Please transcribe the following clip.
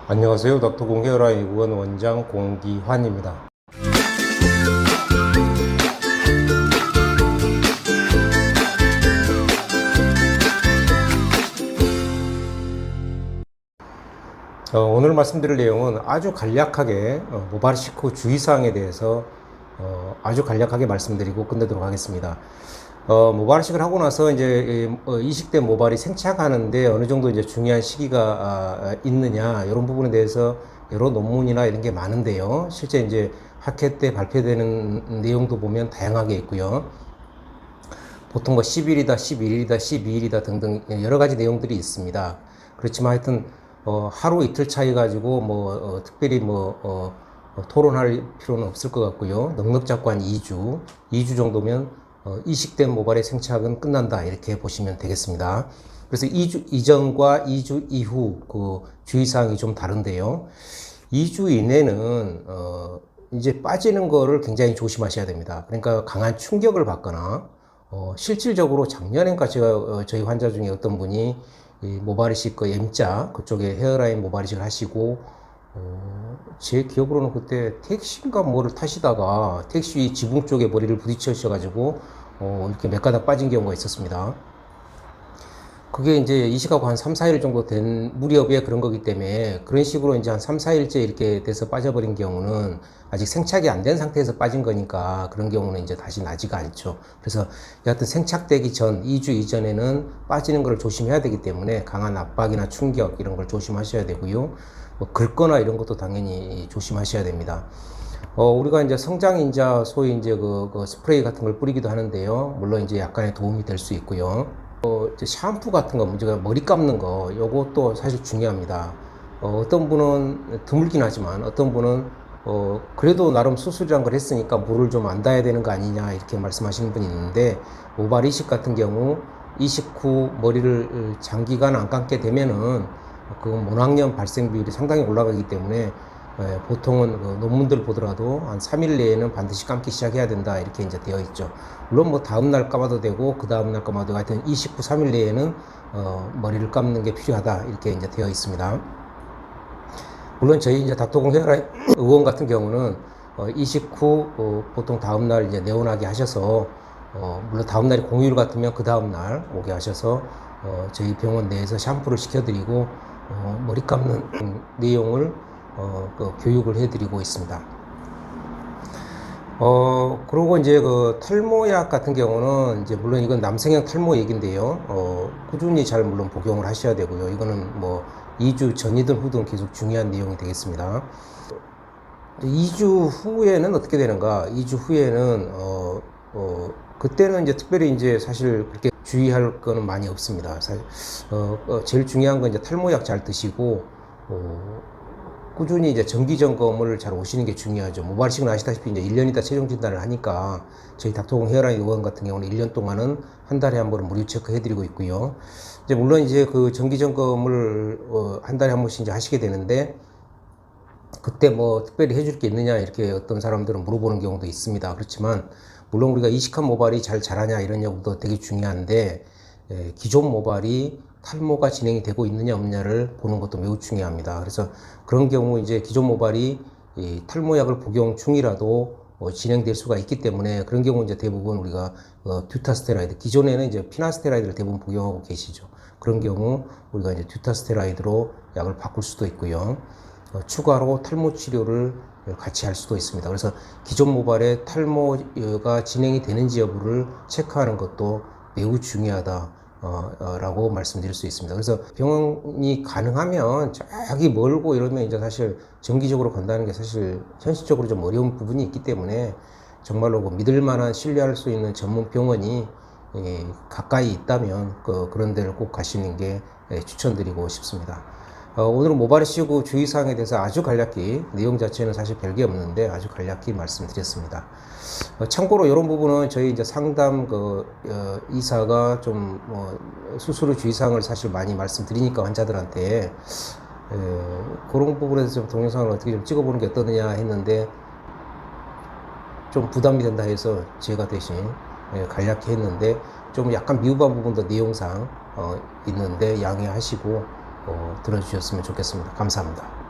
안녕하세요. 닥터공 헤어라인 의원 원장 공기환입니다. 오늘 말씀드릴 내용은 아주 간략하게 모발 식후 주의사항에 대해서 아주 간략하게 말씀드리고 끝내도록 하겠습니다. 모발이식을 하고 나서 이제 이식된 모발이 생착하는데 어느 정도 이제 중요한 시기가 있느냐 이런 부분에 대해서 여러 논문이나 이런 게 많은데요. 실제 이제 학회 때 발표되는 내용도 보면 다양하게 있고요. 보통 뭐 10일이다, 11일이다, 12일이다 등등 여러 가지 내용들이 있습니다. 그렇지만 하여튼 하루 이틀 차이 가지고 특별히 토론할 필요는 없을 것 같고요. 넉넉 잡고 한 2주 정도면 이식된 모발의 생착은 끝난다 이렇게 보시면 되겠습니다. 그래서 2주 이전과 2주 이후 그 주의사항이 좀 다른데요. 2주 이내는 이제 빠지는 거를 굉장히 조심하셔야 됩니다. 그러니까 강한 충격을 받거나 실질적으로 작년엔가 제가 저희 환자 중에 어떤 분이 이 모발이식 그 M자 그쪽에 헤어라인 모발이식을 하시고 제 기억으로는 그때 택시인가 뭐를 타시다가 택시 지붕 쪽에 머리를 부딪히셔가지고 이렇게 몇 가닥 빠진 경우가 있었습니다. 그게 이제 이식하고 한 3, 4일 정도 된 무렵에 그런 거기 때문에 그런 식으로 이제 한 3, 4일째 이렇게 돼서 빠져버린 경우는 아직 생착이 안 된 상태에서 빠진 거니까 그런 경우는 이제 다시 나지가 않죠. 그래서 여하튼 생착되기 전 2주 이전에는 빠지는 걸 조심해야 되기 때문에 강한 압박이나 충격 이런 걸 조심하셔야 되고요. 긁거나 이런 것도 당연히 조심하셔야 됩니다. 우리가 이제 성장인자 소위 이제 그 스프레이 같은 걸 뿌리기도 하는데요. 물론 이제 약간의 도움이 될 수 있고요. 이제 샴푸 같은 거, 문제가 머리 감는 거, 요것도 사실 중요합니다. 어떤 분은 드물긴 하지만 어떤 분은 그래도 나름 수술이란 걸 했으니까 물을 좀 안 닿아야 되는 거 아니냐 이렇게 말씀하시는 분이 있는데 모발 이식 같은 경우 이식 후 머리를 장기간 안 감게 되면은 그 모낭염 발생 비율이 상당히 올라가기 때문에 보통은 그 논문들 보더라도 한 3일 내에는 반드시 감기 시작해야 된다 이렇게 이제 되어 있죠. 물론 뭐 다음날 감아도 되고 그 다음날 감아도 되고 하여튼 29, 3일 내에는 머리를 감는 게 필요하다 이렇게 이제 되어 있습니다. 물론 저희 이제 닥터공 헤어라인 의원 같은 경우는 이식 후 보통 다음날 이제 네온하게 하셔서 물론 다음날이 공휴일 같으면 그 다음날 오게 하셔서 저희 병원 내에서 샴푸를 시켜드리고 머리 감는 내용을 교육을 해드리고 있습니다. 그리고 이제 그 탈모약 같은 경우는 이제 물론 이건 남성형 탈모 얘기인데요. 꾸준히 잘 물론 복용을 하셔야 되고요. 이거는 뭐 2주 전이든 후든 계속 중요한 내용이 되겠습니다. 2주 후에는 어떻게 되는가? 2주 후에는 그때는 이제 특별히 이제 사실 그렇게 주의할 거는 많이 없습니다. 사실 제일 중요한 건 이제 탈모약 잘 드시고 꾸준히 이제 정기 점검을 잘 오시는 게 중요하죠. 모발이식은 아시다시피 이제 1년 있다 최종 진단을 하니까 저희 닥터공 헤어라인 의원 같은 경우는 1년 동안은 한 달에 한 번은 무료 체크 해드리고 있고요. 이제 물론 이제 그 정기 점검을 한 달에 한 번씩 이제 하시게 되는데 그때 뭐 특별히 해줄 게 있느냐 이렇게 어떤 사람들은 물어보는 경우도 있습니다. 그렇지만 물론 우리가 이식한 모발이 잘 자라냐 이런 여부도 되게 중요한데 기존 모발이 탈모가 진행이 되고 있느냐 없느냐를 보는 것도 매우 중요합니다. 그래서 그런 경우 이제 기존 모발이 이 탈모약을 복용 중이라도 진행될 수가 있기 때문에 그런 경우 이제 대부분 우리가 듀타스테라이드, 기존에는 이제 피나스테라이드를 대부분 복용하고 계시죠. 그런 경우 우리가 이제 듀타스테라이드로 약을 바꿀 수도 있고요. 추가로 탈모 치료를 같이 할 수도 있습니다. 그래서 기존 모발에 탈모가 진행이 되는지 여부를 체크하는 것도 매우 중요하다. 라고 말씀드릴 수 있습니다. 그래서 병원이 가능하면 저기 멀고 이러면 이제 사실 정기적으로 간다는 게 사실 현실적으로 좀 어려운 부분이 있기 때문에 정말로 믿을 만한 신뢰할 수 있는 전문 병원이 가까이 있다면 그런 데를 꼭 가시는 게 추천드리고 싶습니다. 오늘은 모발이식 후 주의사항에 대해서 아주 간략히 내용 자체는 사실 별게 없는데 아주 간략히 말씀드렸습니다. 참고로 이런 부분은 저희 이제 상담 의사가 좀 수술 후 주의사항을 사실 많이 말씀드리니까 환자들한테 그런 부분에서 좀 동영상을 어떻게 좀 찍어보는 게 어떠느냐 했는데 좀 부담이 된다 해서 제가 대신 간략히 했는데 좀 약간 미흡한 부분도 내용상 있는데 양해하시고 들어주셨으면 좋겠습니다. 감사합니다.